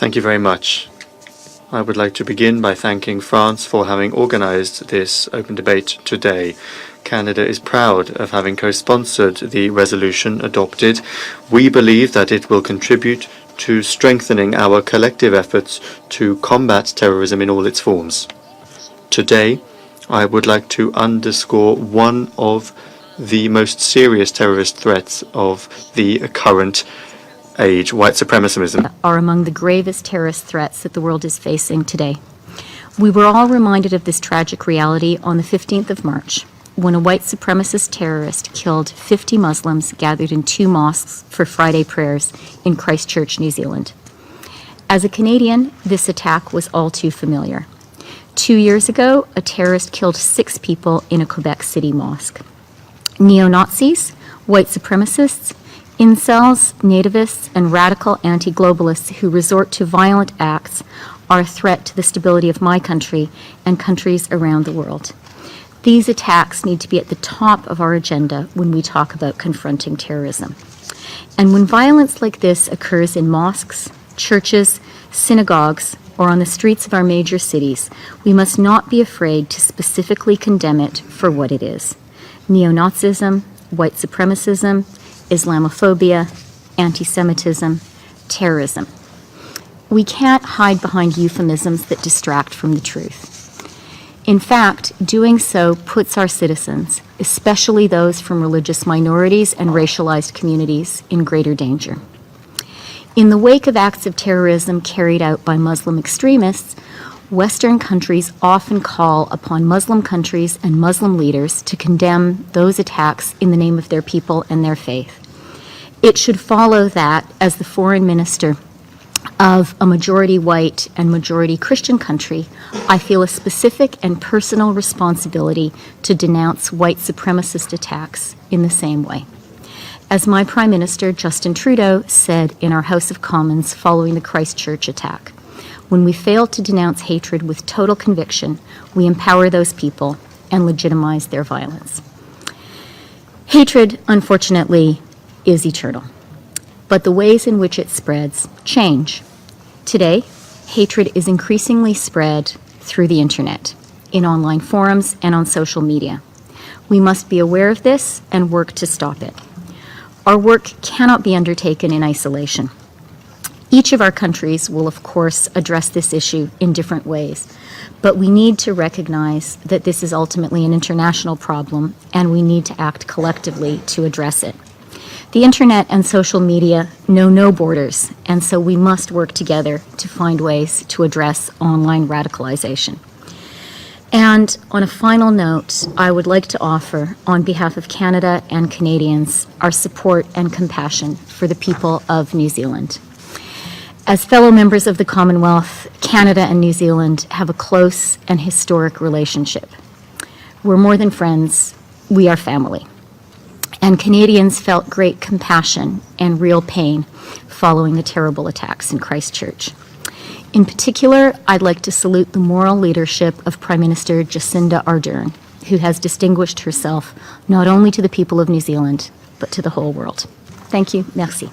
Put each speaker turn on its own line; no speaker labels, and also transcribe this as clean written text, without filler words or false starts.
Thank you very much. I would like to begin by thanking France for having organized this open debate today. Canada is proud of having co-sponsored the resolution adopted. We believe that it will contribute to strengthening our collective efforts to combat terrorism in all its forms. Today, I would like to underscore one of the most serious terrorist threats of the current age, white supremacism.
Are among the gravest terrorist threats that the world is facing today. We were all reminded of this tragic reality on the 15th of March, when a white supremacist terrorist killed 50 Muslims gathered in 2 mosques for Friday prayers in Christchurch, New Zealand. As a Canadian, this attack was all too familiar. 2 years ago, a terrorist killed 6 people in a Quebec City mosque. Neo-Nazis, white supremacists, incels, nativists, and radical anti-globalists who resort to violent acts are a threat to the stability of my country and countries around the world. These attacks need to be at the top of our agenda when we talk about confronting terrorism. And when violence like this occurs in mosques, churches, synagogues, or on the streets of our major cities, we must not be afraid to specifically condemn it for what it is: neo-Nazism, white supremacism, Islamophobia, anti-Semitism, terrorism. We can't hide behind euphemisms that distract from the truth. In fact, doing so puts our citizens, especially those from religious minorities and racialized communities, in greater danger. In the wake of acts of terrorism carried out by Muslim extremists, Western countries often call upon Muslim countries and Muslim leaders to condemn those attacks in the name of their people and their faith. It should follow that, as the foreign minister of a majority white and majority Christian country, I feel a specific and personal responsibility to denounce white supremacist attacks in the same way. As my Prime Minister, Justin Trudeau, said in our House of Commons following the Christchurch attack, when we fail to denounce hatred with total conviction, we empower those people and legitimize their violence. Hatred, unfortunately, is eternal, but the ways in which it spreads change. Today, hatred is increasingly spread through the internet, in online forums, and on social media. We must be aware of this and work to stop it. Our work cannot be undertaken in isolation. Each of our countries will, of course, address this issue in different ways, but we need to recognize that this is ultimately an international problem, and we need to act collectively to address it. The internet and social media know no borders, and so we must work together to find ways to address online radicalization. And on a final note, I would like to offer, on behalf of Canada and Canadians, our support and compassion for the people of New Zealand. As fellow members of the Commonwealth, Canada and New Zealand have a close and historic relationship. We're more than friends, we are family. And Canadians felt great compassion and real pain following the terrible attacks in Christchurch. In particular, I'd like to salute the moral leadership of Prime Minister Jacinda Ardern, who has distinguished herself not only to the people of New Zealand, but to the whole world. Thank you. Merci.